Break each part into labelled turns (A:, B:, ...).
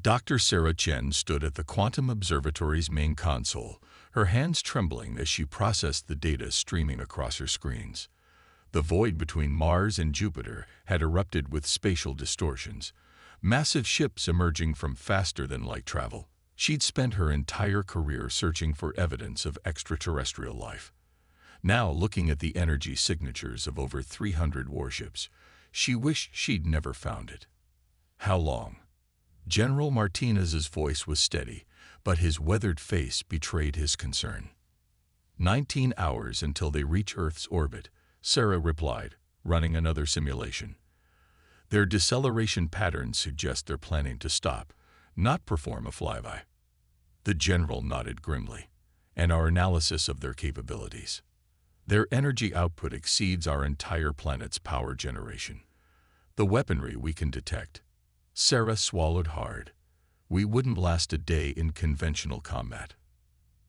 A: Dr. Sarah Chen stood at the Quantum Observatory's main console, her hands trembling as she processed the data streaming across her screens. The void between Mars and Jupiter had erupted with spatial distortions, massive ships emerging from faster-than-light travel. She'd spent her entire career searching for evidence of extraterrestrial life. Now, looking at the energy signatures of over 300 warships, she wished she'd never found it. How long? General Martinez's voice was steady, but his weathered face betrayed his concern. 19 hours until they reach Earth's orbit, Sarah replied, running another simulation. Their deceleration patterns suggest they're planning to stop, not perform a flyby. The general nodded grimly, and our analysis of their capabilities. Their energy output exceeds our entire planet's power generation. The weaponry we can detect. Sarah swallowed hard. We wouldn't last a day in conventional combat.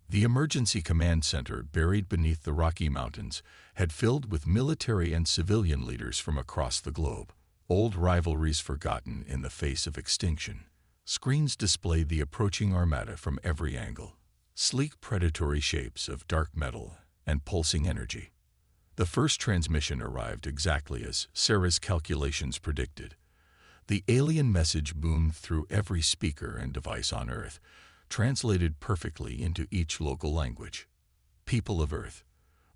A: The emergency command center, buried beneath the Rocky Mountains, had filled with military and civilian leaders from across the globe. Old rivalries forgotten in the face of extinction. Screens displayed the approaching armada from every angle. Sleek predatory shapes of dark metal and pulsing energy. The first transmission arrived exactly as Sarah's calculations predicted. The alien message boomed through every speaker and device on Earth, translated perfectly into each local language. People of Earth,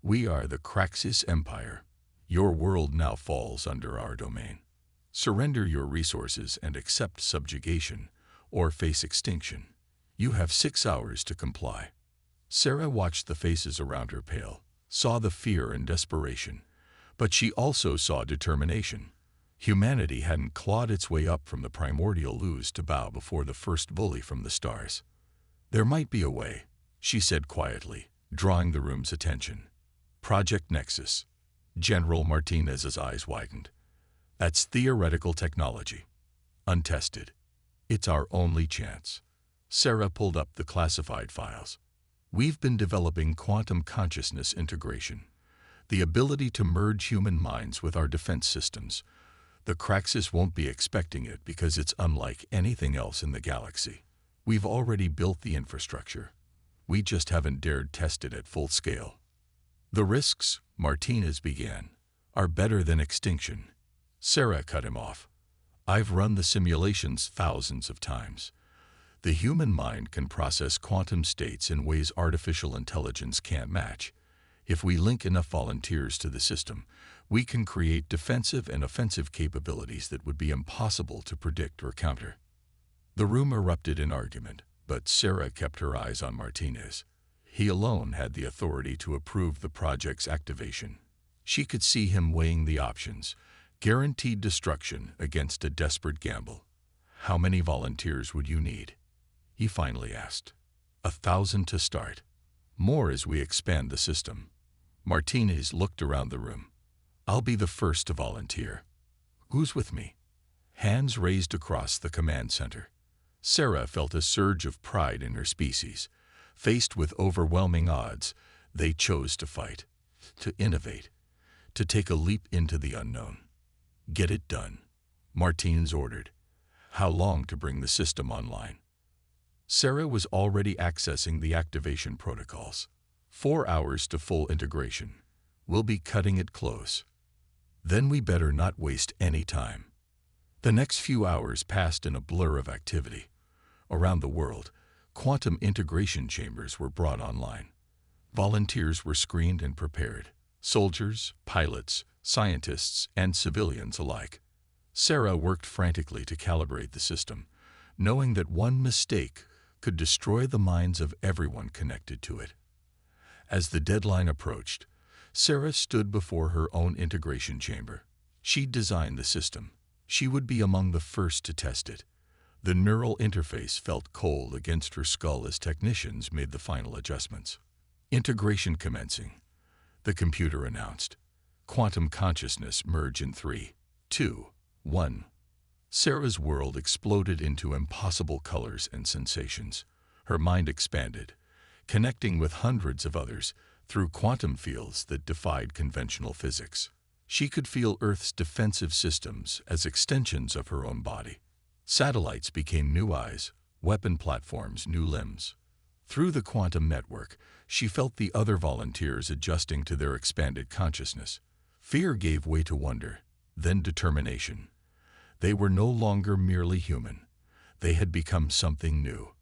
A: we are the Craxis Empire. Your world now falls under our domain. Surrender your resources and accept subjugation, or face extinction. You have 6 hours to comply. Sarah watched the faces around her pale, saw the fear and desperation, but she also saw determination. Humanity hadn't clawed its way up from the primordial ooze to bow before the first bully from the stars. There might be a way, she said quietly, drawing the room's attention. Project Nexus. General Martinez's eyes widened. That's theoretical technology. Untested. It's our only chance. Sarah pulled up the classified files. We've been developing quantum consciousness integration, the ability to merge human minds with our defense systems. The Craxis won't be expecting it because it's unlike anything else in the galaxy. We've already built the infrastructure. We just haven't dared test it at full scale. The risks, Martinez began, are better than extinction. Sarah cut him off. I've run the simulations thousands of times. The human mind can process quantum states in ways artificial intelligence can't match. If we link enough volunteers to the system, we can create defensive and offensive capabilities that would be impossible to predict or counter. The room erupted in argument, but Sarah kept her eyes on Martinez. He alone had the authority to approve the project's activation. She could see him weighing the options, guaranteed destruction against a desperate gamble. How many volunteers would you need? He finally asked. 1,000 to start. More as we expand the system. Martinez looked around the room. I'll be the first to volunteer. Who's with me? Hands raised across the command center. Sarah felt a surge of pride in her species. Faced with overwhelming odds, they chose to fight, to innovate, to take a leap into the unknown. Get it done, Martinez ordered. How long to bring the system online? Sarah was already accessing the activation protocols. 4 hours to full integration. We'll be cutting it close. Then we better not waste any time. The next few hours passed in a blur of activity. Around the world, quantum integration chambers were brought online. Volunteers were screened and prepared. Soldiers, pilots, scientists, and civilians alike. Sarah worked frantically to calibrate the system, knowing that one mistake could destroy the minds of everyone connected to it. As the deadline approached, Sarah stood before her own integration chamber. She'd designed the system. She would be among the first to test it. The neural interface felt cold against her skull as technicians made the final adjustments. Integration commencing, the computer announced. Quantum consciousness merge in 3, 2, 1. Sarah's world exploded into impossible colors and sensations. Her mind expanded, connecting with hundreds of others through quantum fields that defied conventional physics. She could feel Earth's defensive systems as extensions of her own body. Satellites became new eyes, weapon platforms new limbs. Through the quantum network, she felt the other volunteers adjusting to their expanded consciousness. Fear gave way to wonder, then determination. They were no longer merely human. They had become something new,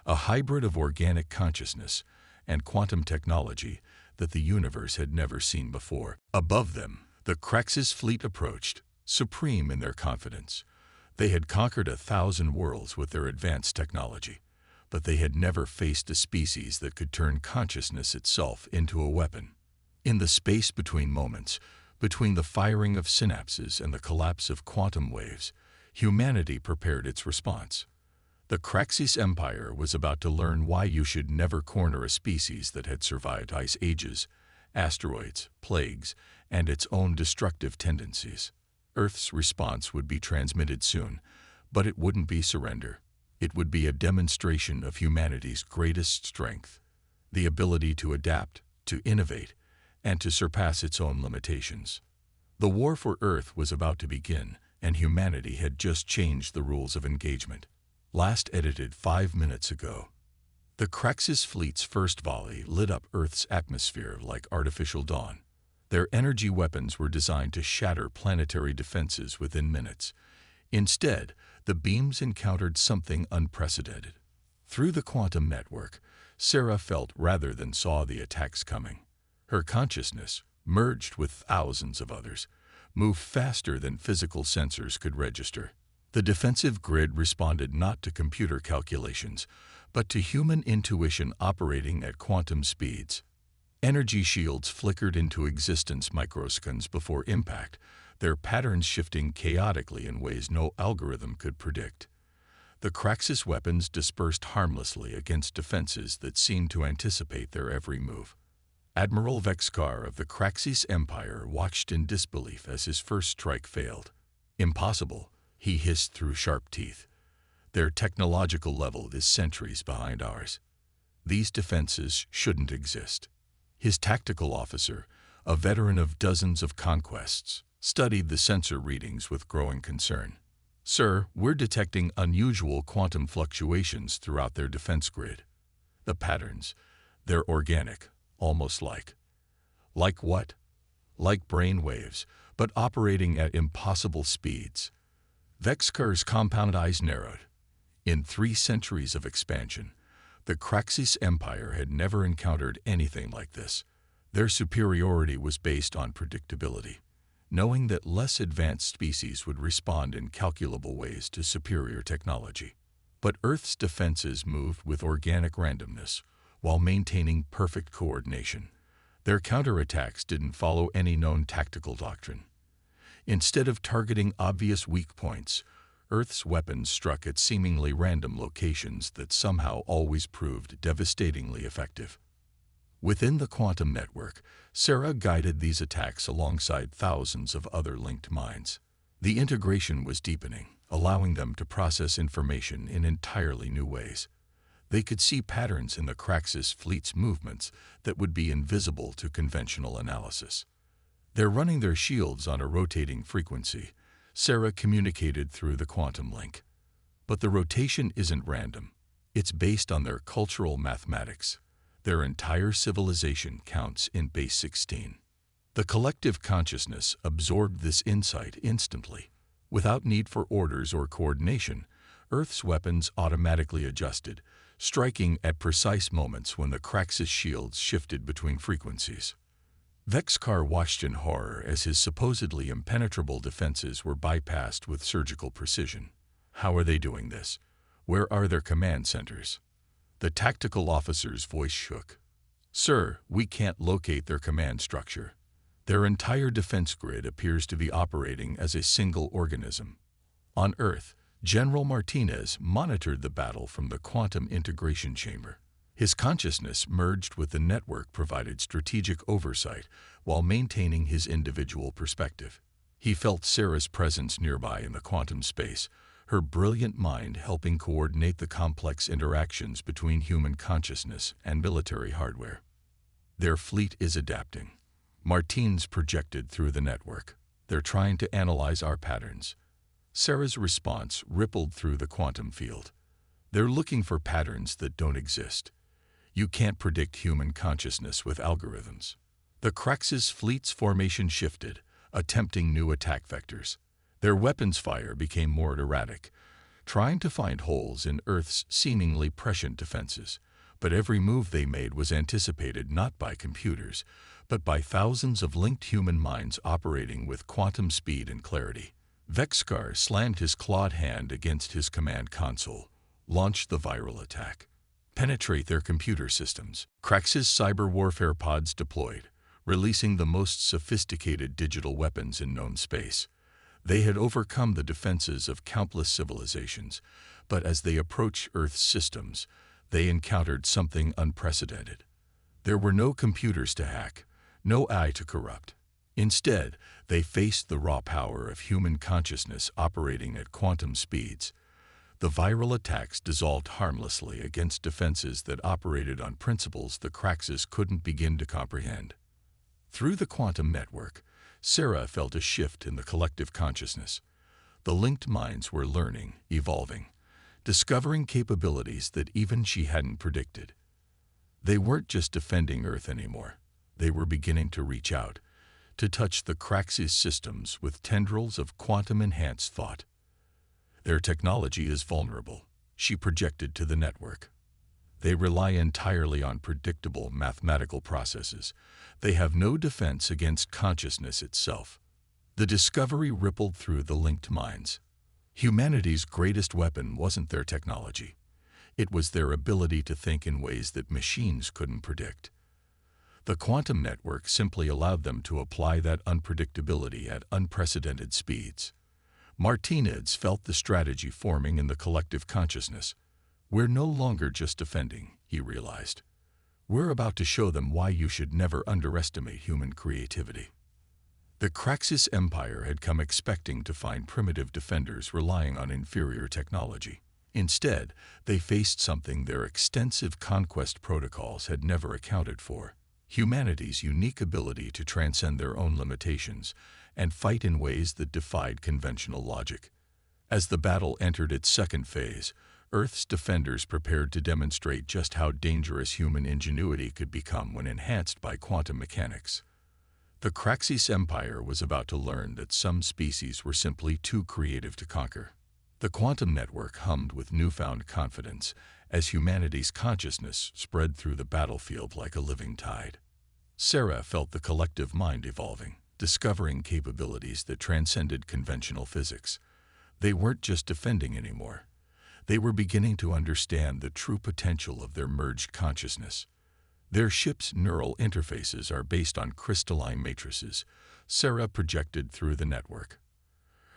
A: a hybrid of organic consciousness and quantum technology that the universe had never seen before. Above them, the Kraxis fleet approached, supreme in their confidence. They had conquered 1,000 worlds with their advanced technology, but they had never faced a species that could turn consciousness itself into a weapon. In the space between moments, between the firing of synapses and the collapse of quantum waves, humanity prepared its response. The Kraxis Empire was about to learn why you should never corner a species that had survived ice ages, asteroids, plagues, and its own destructive tendencies. Earth's response would be transmitted soon, but it wouldn't be surrender. It would be a demonstration of humanity's greatest strength, the ability to adapt, to innovate, and to surpass its own limitations. The war for Earth was about to begin, and humanity had just changed the rules of engagement. Last edited 5 minutes ago. The Kraxis fleet's first volley lit up Earth's atmosphere like artificial dawn. Their energy weapons were designed to shatter planetary defenses within minutes. Instead, the beams encountered something unprecedented. Through the quantum network, Sarah felt rather than saw the attacks coming. Her consciousness, merged with thousands of others, moved faster than physical sensors could register. The defensive grid responded not to computer calculations, but to human intuition operating at quantum speeds. Energy shields flickered into existence microseconds before impact, their patterns shifting chaotically in ways no algorithm could predict. The Kraxis weapons dispersed harmlessly against defenses that seemed to anticipate their every move. Admiral Vexkar of the Kraxis Empire watched in disbelief as his first strike failed. Impossible, he hissed through sharp teeth. Their technological level is centuries behind ours. These defenses shouldn't exist. His tactical officer, a veteran of dozens of conquests, studied the sensor readings with growing concern. Sir, we're detecting unusual quantum fluctuations throughout their defense grid. The patterns, they're organic, almost like. Like what? Like brain waves, but operating at impossible speeds. Vexkar's compound eyes narrowed. In 3 centuries of expansion, the Kraxis Empire had never encountered anything like this. Their superiority was based on predictability, knowing that less advanced species would respond in calculable ways to superior technology. But Earth's defenses moved with organic randomness, while maintaining perfect coordination. Their counterattacks didn't follow any known tactical doctrine. Instead of targeting obvious weak points, Earth's weapons struck at seemingly random locations that somehow always proved devastatingly effective. Within the quantum network, Sarah guided these attacks alongside thousands of other linked minds. The integration was deepening, allowing them to process information in entirely new ways. They could see patterns in the Kraxis fleet's movements that would be invisible to conventional analysis. They're running their shields on a rotating frequency, Sarah communicated through the quantum link. But the rotation isn't random. It's based on their cultural mathematics. Their entire civilization counts in base 16. The collective consciousness absorbed this insight instantly. Without need for orders or coordination, Earth's weapons automatically adjusted, striking at precise moments when the Kraxis shields shifted between frequencies. Vexkar watched in horror as his supposedly impenetrable defenses were bypassed with surgical precision. How are they doing this? Where are their command centers? The tactical officer's voice shook. Sir, we can't locate their command structure. Their entire defense grid appears to be operating as a single organism. On Earth, General Martinez monitored the battle from the quantum integration chamber. His consciousness merged with the network provided strategic oversight while maintaining his individual perspective. He felt Sarah's presence nearby in the quantum space, her brilliant mind helping coordinate the complex interactions between human consciousness and military hardware. Their fleet is adapting. Martins projected through the network. They're trying to analyze our patterns. Sarah's response rippled through the quantum field. They're looking for patterns that don't exist. You can't predict human consciousness with algorithms. The Kraxus fleet's formation shifted, attempting new attack vectors. Their weapons fire became more erratic, trying to find holes in Earth's seemingly prescient defenses. But every move they made was anticipated not by computers, but by thousands of linked human minds operating with quantum speed and clarity. Vexkar slammed his clawed hand against his command console, launched the viral attack. Penetrate their computer systems. Kraxus cyber warfare pods deployed, releasing the most sophisticated digital weapons in known space. They had overcome the defenses of countless civilizations, but as they approached Earth's systems, they encountered something unprecedented. There were no computers to hack, no AI to corrupt. Instead, they faced the raw power of human consciousness operating at quantum speeds. The viral attacks dissolved harmlessly against defenses that operated on principles the Kraxus couldn't begin to comprehend. Through the quantum network, Sarah felt a shift in the collective consciousness. The linked minds were learning, evolving, discovering capabilities that even she hadn't predicted. They weren't just defending Earth anymore. They were beginning to reach out, to touch the Kraxus systems with tendrils of quantum-enhanced thought. Their technology is vulnerable, she projected to the network. They rely entirely on predictable mathematical processes. They have no defense against consciousness itself. The discovery rippled through the linked minds. Humanity's greatest weapon wasn't their technology. It was their ability to think in ways that machines couldn't predict. The quantum network simply allowed them to apply that unpredictability at unprecedented speeds. Martinez felt the strategy forming in the collective consciousness. We're no longer just defending, he realized. We're about to show them why you should never underestimate human creativity. The Kraxus Empire had come expecting to find primitive defenders relying on inferior technology. Instead, they faced something their extensive conquest protocols had never accounted for: humanity's unique ability to transcend their own limitations and fight in ways that defied conventional logic. As the battle entered its second phase, Earth's defenders prepared to demonstrate just how dangerous human ingenuity could become when enhanced by quantum mechanics. The Kraxus Empire was about to learn that some species were simply too creative to conquer. The quantum network hummed with newfound confidence as humanity's consciousness spread through the battlefield like a living tide. Sarah felt the collective mind evolving, discovering capabilities that transcended conventional physics. They weren't just defending anymore. They were beginning to understand the true potential of their merged consciousness. Their ship's neural interfaces are based on crystalline matrices, Sarah projected through the network.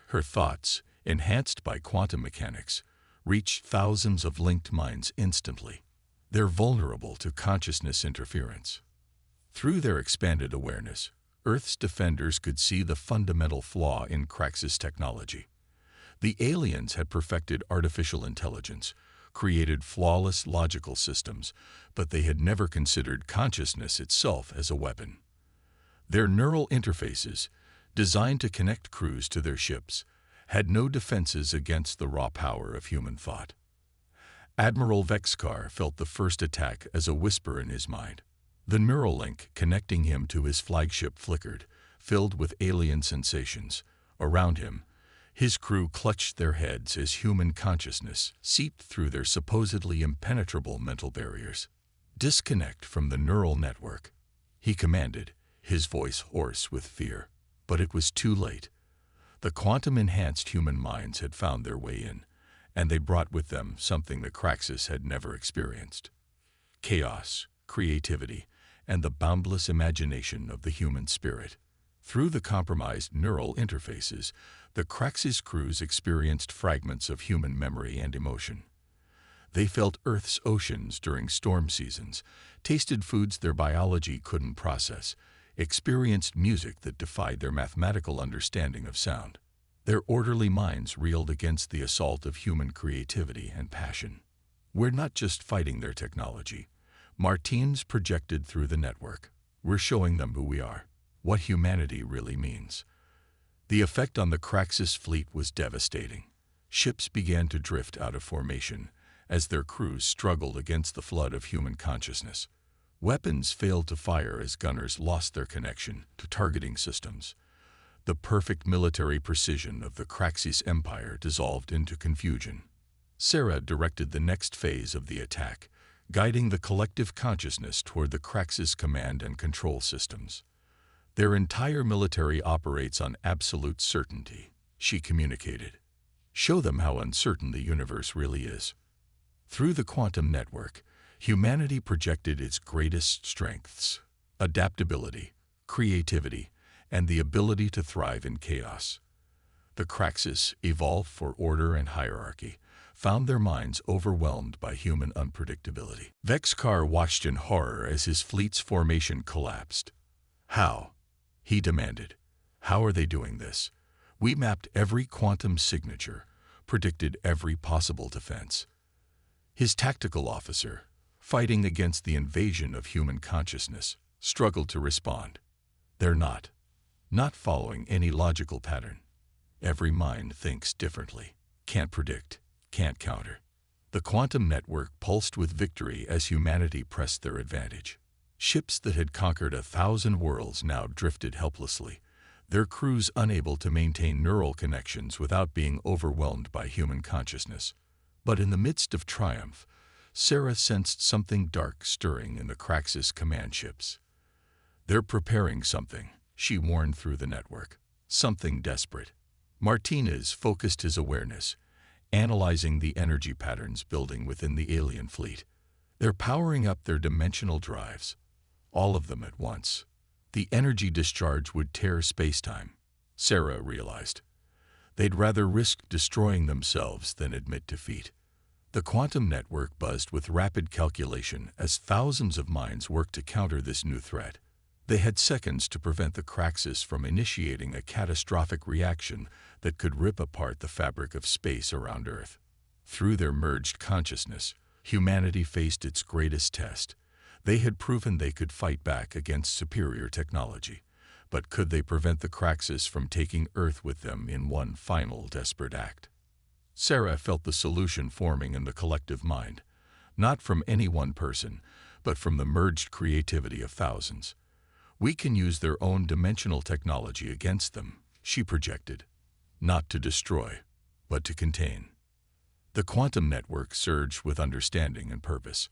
A: Her thoughts, enhanced by quantum mechanics, reached thousands of linked minds instantly. They're vulnerable to consciousness interference. Through their expanded awareness, Earth's defenders could see the fundamental flaw in Kraxus technology. The aliens had perfected artificial intelligence, created flawless logical systems, but they had never considered consciousness itself as a weapon. Their neural interfaces, designed to connect crews to their ships, had no defenses against the raw power of human thought. Admiral Vexkar felt the first attack as a whisper in his mind. The neural link connecting him to his flagship flickered, filled with alien sensations. Around him, his crew clutched their heads as human consciousness seeped through their supposedly impenetrable mental barriers. Disconnect from the neural network, he commanded, his voice hoarse with fear. But it was too late. The quantum-enhanced human minds had found their way in, and they brought with them something the Kraxus had never experienced: chaos, creativity, and the boundless imagination of the human spirit. Through the compromised neural interfaces, the Kraxus crews experienced fragments of human memory and emotion. They felt Earth's oceans during storm seasons, tasted foods their biology couldn't process, experienced music that defied their mathematical understanding of sound. Their orderly minds reeled against the assault of human creativity and passion. We're not just fighting their technology, Martins projected through the network. We're showing them who we are, what humanity really means. The effect on the Craxus fleet was devastating. Ships began to drift out of formation as their crews struggled against the flood of human consciousness. Weapons failed to fire as gunners lost their connection to targeting systems. The perfect military precision of the Craxus Empire dissolved into confusion. Sarah directed the next phase of the attack, guiding the collective consciousness toward the Craxus command and control systems. Their entire military operates on absolute certainty, she communicated. Show them how uncertain the universe really is. Through the quantum network, humanity projected its greatest strengths: adaptability, creativity, and the ability to thrive in chaos. The Craxus, evolved for order and hierarchy, found their minds overwhelmed by human unpredictability. Vexkar watched in horror as his fleet's formation collapsed. How? He demanded. How are they doing this? We mapped every quantum signature, predicted every possible defense. His tactical officer, fighting against the invasion of human consciousness, struggled to respond. They're not following any logical pattern. Every mind thinks differently, can't predict, can't counter. The quantum network pulsed with victory as humanity pressed their advantage. Ships that had conquered 1,000 worlds now drifted helplessly, their crews unable to maintain neural connections without being overwhelmed by human consciousness. But in the midst of triumph, Sarah sensed something dark stirring in the Craxus command ships. They're preparing something, she warned through the network. Something desperate. Martinez focused his awareness, analyzing the energy patterns building within the alien fleet. They're powering up their dimensional drives, all of them at once. The energy discharge would tear space-time, Sarah realized. They'd rather risk destroying themselves than admit defeat. The quantum network buzzed with rapid calculation as thousands of minds worked to counter this new threat. They had seconds to prevent the Craxus from initiating a catastrophic reaction that could rip apart the fabric of space around Earth. Through their merged consciousness, humanity faced its greatest test. They had proven they could fight back against superior technology. But could they prevent the Craxus from taking Earth with them in one final desperate act? Sarah felt the solution forming in the collective mind, not from any one person, but from the merged creativity of thousands. We can use their own dimensional technology against them, she projected, not to destroy, but to contain. The quantum network surged with understanding and purpose.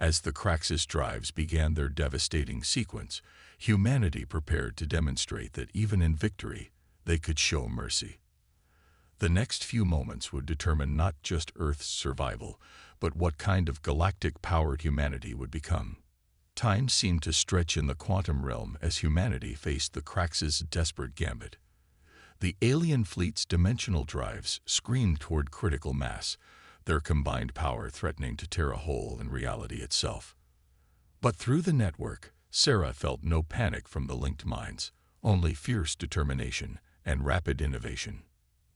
A: As the Craxus drives began their devastating sequence, humanity prepared to demonstrate that even in victory, they could show mercy. The next few moments would determine not just Earth's survival, but what kind of galactic-powered humanity would become. Time seemed to stretch in the quantum realm as humanity faced the Craxus' desperate gambit. The alien fleet's dimensional drives screamed toward critical mass, their combined power threatening to tear a hole in reality itself. But through the network, Sarah felt no panic from the linked minds, only fierce determination and rapid innovation.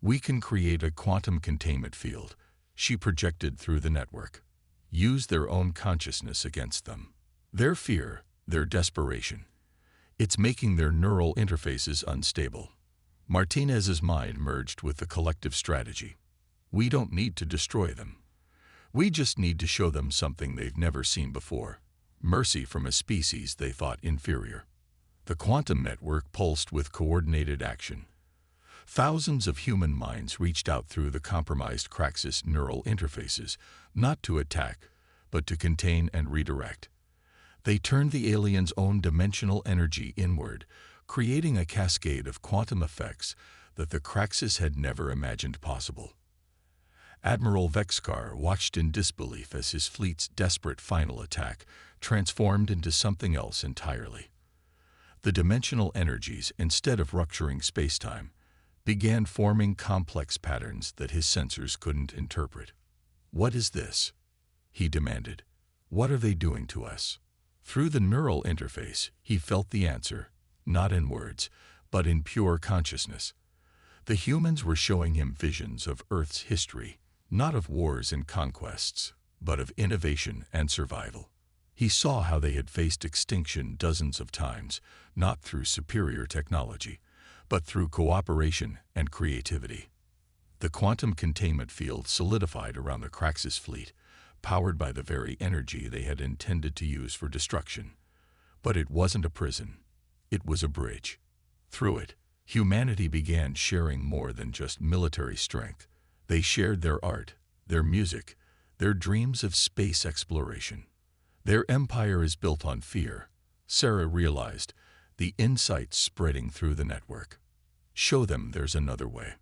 A: We can create a quantum containment field, she projected through the network. Use their own consciousness against them. Their fear, their desperation. It's making their neural interfaces unstable. Martinez's mind merged with the collective strategy. We don't need to destroy them. We just need to show them something they've never seen before. Mercy from a species they thought inferior. The quantum network pulsed with coordinated action. Thousands of human minds reached out through the compromised Craxus neural interfaces, not to attack, but to contain and redirect. They turned the aliens' own dimensional energy inward, creating a cascade of quantum effects that the Craxus had never imagined possible. Admiral Vexkar watched in disbelief as his fleet's desperate final attack transformed into something else entirely. The dimensional energies, instead of rupturing spacetime, began forming complex patterns that his sensors couldn't interpret. What is this? He demanded. What are they doing to us? Through the neural interface, he felt the answer, not in words, but in pure consciousness. The humans were showing him visions of Earth's history, not of wars and conquests, but of innovation and survival. He saw how they had faced extinction dozens of times, not through superior technology, but through cooperation and creativity. The quantum containment field solidified around the Craxus fleet, powered by the very energy they had intended to use for destruction. But it wasn't a prison. It was a bridge. Through it, humanity began sharing more than just military strength. They shared their art, their music, their dreams of space exploration. Their empire is built on fear, Sarah realized, the insight spreading through the network. Show them there's another way.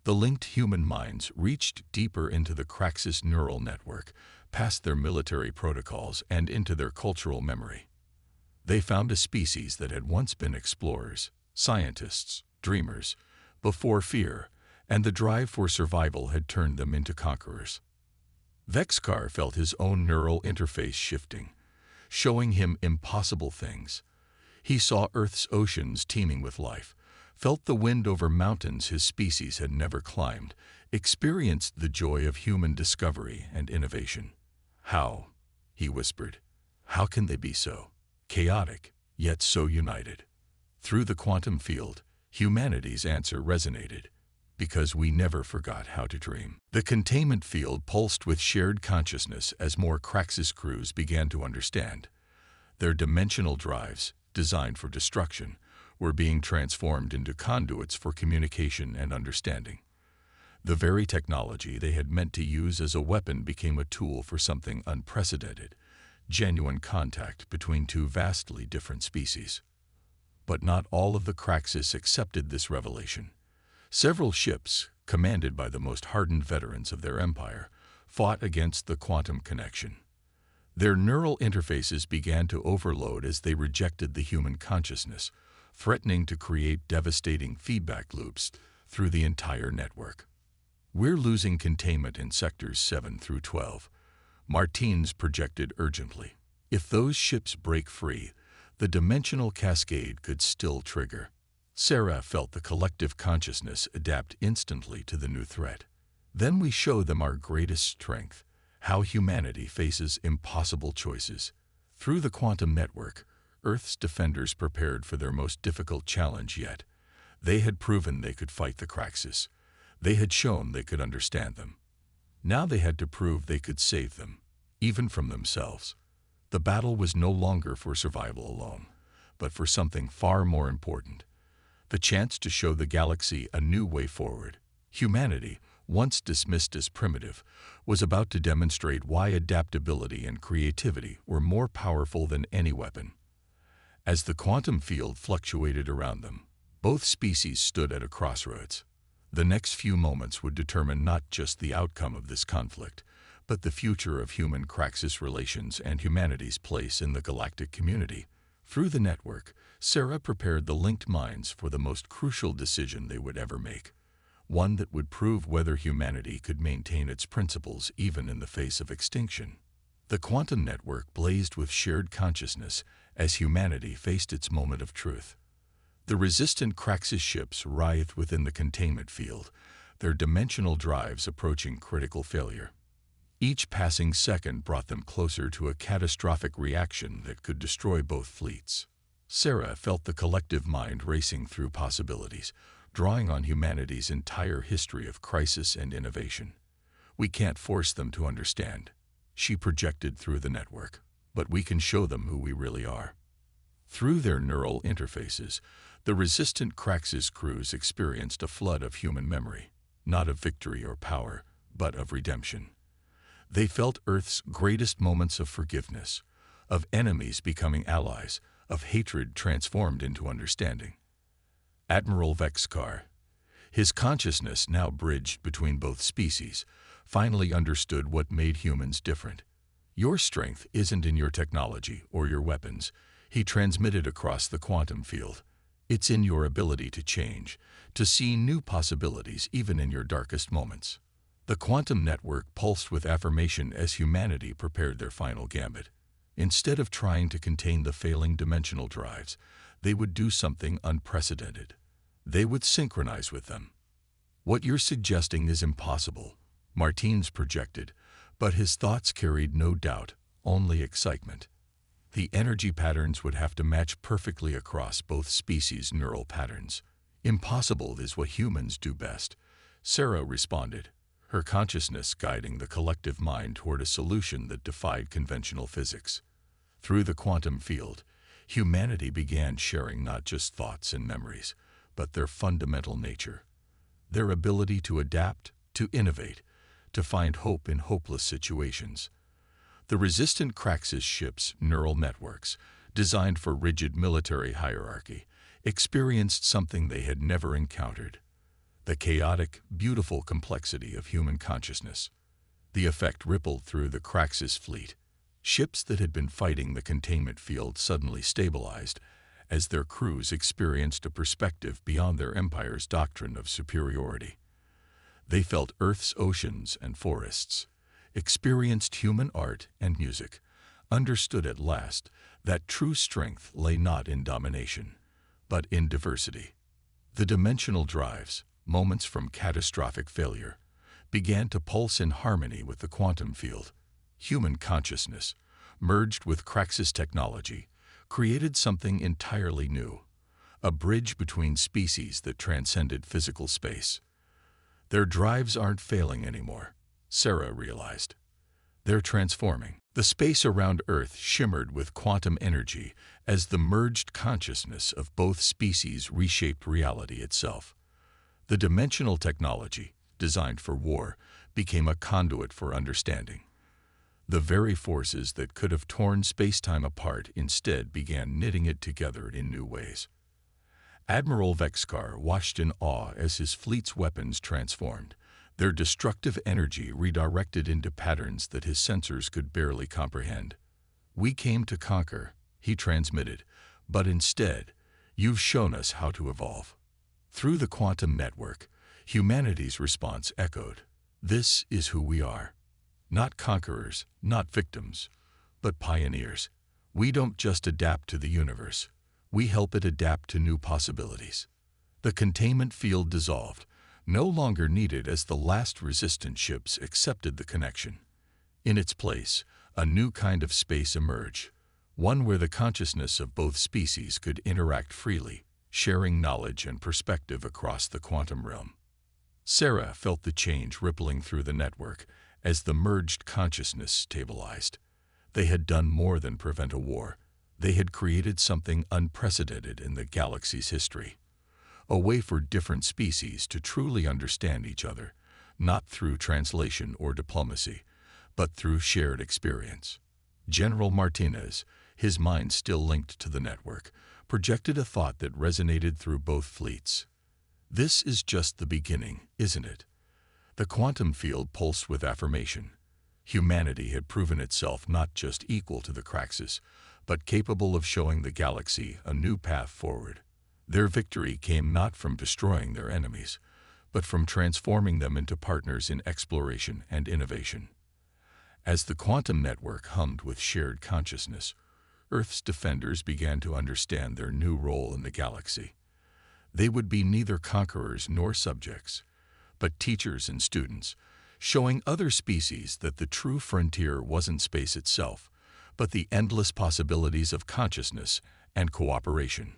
A: The linked human minds reached deeper into the Craxus neural network, past their military protocols and into their cultural memory. They found a species that had once been explorers, scientists, dreamers, before fear and the drive for survival had turned them into conquerors. Vexcar felt his own neural interface shifting, showing him impossible things. He saw Earth's oceans teeming with life, felt the wind over mountains his species had never climbed, experienced the joy of human discovery and innovation. How, he whispered, how can they be so chaotic, yet so united? Through the quantum field, humanity's answer resonated, because we never forgot how to dream. The containment field pulsed with shared consciousness as more Craxus crews began to understand. Their dimensional drives, designed for destruction, were being transformed into conduits for communication and understanding. The very technology they had meant to use as a weapon became a tool for something unprecedented, genuine contact between two vastly different species. But not all of the Craxus accepted this revelation. Several ships, commanded by the most hardened veterans of their empire, fought against the quantum connection. Their neural interfaces began to overload as they rejected the human consciousness, threatening to create devastating feedback loops through the entire network. We're losing containment in sectors 7 through 12, Martins projected urgently. If those ships break free, the dimensional cascade could still trigger. Sarah felt the collective consciousness adapt instantly to the new threat. Then we show them our greatest strength, how humanity faces impossible choices. Through the quantum network, Earth's defenders prepared for their most difficult challenge yet. They had proven they could fight the Craxus. They had shown they could understand them. Now they had to prove they could save them, even from themselves. The battle was no longer for survival alone, but for something far more important. The chance to show the galaxy a new way forward. Humanity, once dismissed as primitive, was about to demonstrate why adaptability and creativity were more powerful than any weapon. As the quantum field fluctuated around them, both species stood at a crossroads. The next few moments would determine not just the outcome of this conflict, but the future of human Craxus relations and humanity's place in the galactic community. Through the network, Sarah prepared the linked minds for the most crucial decision they would ever make, one that would prove whether humanity could maintain its principles even in the face of extinction. The quantum network blazed with shared consciousness as humanity faced its moment of truth. The resistant Craxus ships writhed within the containment field, their dimensional drives approaching critical failure. Each passing second brought them closer to a catastrophic reaction that could destroy both fleets. Sarah felt the collective mind racing through possibilities, drawing on humanity's entire history of crisis and innovation. We can't force them to understand, she projected through the network, but we can show them who we really are. Through their neural interfaces, the resistant Craxus crews experienced a flood of human memory, not of victory or power, but of redemption. They felt Earth's greatest moments of forgiveness, of enemies becoming allies, of hatred transformed into understanding. Admiral Vexcar, his consciousness now bridged between both species, finally understood what made humans different. Your strength isn't in your technology or your weapons, he transmitted across the quantum field. It's in your ability to change, to see new possibilities even in your darkest moments. The quantum network pulsed with affirmation as humanity prepared their final gambit. Instead of trying to contain the failing dimensional drives, they would do something unprecedented. They would synchronize with them. What you're suggesting is impossible, Martins projected, but his thoughts carried no doubt, only excitement. The energy patterns would have to match perfectly across both species' neural patterns. Impossible is what humans do best, Sarah responded, her consciousness guiding the collective mind toward a solution that defied conventional physics. Through the quantum field, humanity began sharing not just thoughts and memories, but their fundamental nature, their ability to adapt, to innovate, to find hope in hopeless situations. The resistant Craxus ship's neural networks, designed for rigid military hierarchy, experienced something they had never encountered: the chaotic, beautiful complexity of human consciousness. The effect rippled through the Craxus fleet. Ships that had been fighting the containment field suddenly stabilized as their crews experienced a perspective beyond their empire's doctrine of superiority. They felt Earth's oceans and forests, experienced human art and music, understood at last that true strength lay not in domination, but in diversity. The dimensional drives, moments from catastrophic failure, began to pulse in harmony with the quantum field. Human consciousness, merged with Craxus technology, created something entirely new, a bridge between species that transcended physical space. Their drives aren't failing anymore, Sarah realized. They're transforming. The space around Earth shimmered with quantum energy as the merged consciousness of both species reshaped reality itself. The dimensional technology, designed for war, became a conduit for understanding. The very forces that could have torn space-time apart instead began knitting it together in new ways. Admiral Vexkar watched in awe as his fleet's weapons transformed, their destructive energy redirected into patterns that his sensors could barely comprehend. "We came to conquer," he transmitted, "but instead, you've shown us how to evolve." Through the quantum network, humanity's response echoed, "This is who we are. Not conquerors, not victims, but pioneers. We don't just adapt to the universe. We help it adapt to new possibilities." The containment field dissolved, no longer needed as the last resistant ships accepted the connection. In its place, a new kind of space emerged, one where the consciousness of both species could interact freely, sharing knowledge and perspective across the quantum realm. Sarah felt the change rippling through the network as the merged consciousness stabilized. They had done more than prevent a war. They had created something unprecedented in the galaxy's history. A way for different species to truly understand each other, not through translation or diplomacy, but through shared experience. General Martinez, his mind still linked to the network, projected a thought that resonated through both fleets. "This is just the beginning, isn't it?" The quantum field pulsed with affirmation. Humanity had proven itself not just equal to the Craxus, but capable of showing the galaxy a new path forward. Their victory came not from destroying their enemies, but from transforming them into partners in exploration and innovation. As the quantum network hummed with shared consciousness, Earth's defenders began to understand their new role in the galaxy. They would be neither conquerors nor subjects, but teachers and students, showing other species that the true frontier wasn't space itself, but the endless possibilities of consciousness and cooperation.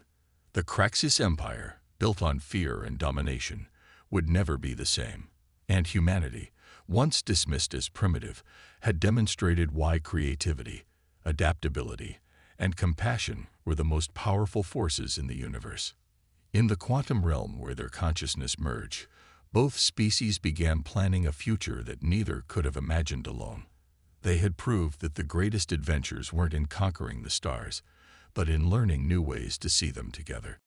A: The Craxus Empire, built on fear and domination, would never be the same, and humanity, once dismissed as primitive, had demonstrated why creativity, adaptability, and compassion were the most powerful forces in the universe. In the quantum realm where their consciousness merged, both species began planning a future that neither could have imagined alone. They had proved that the greatest adventures weren't in conquering the stars, but in learning new ways to see them together.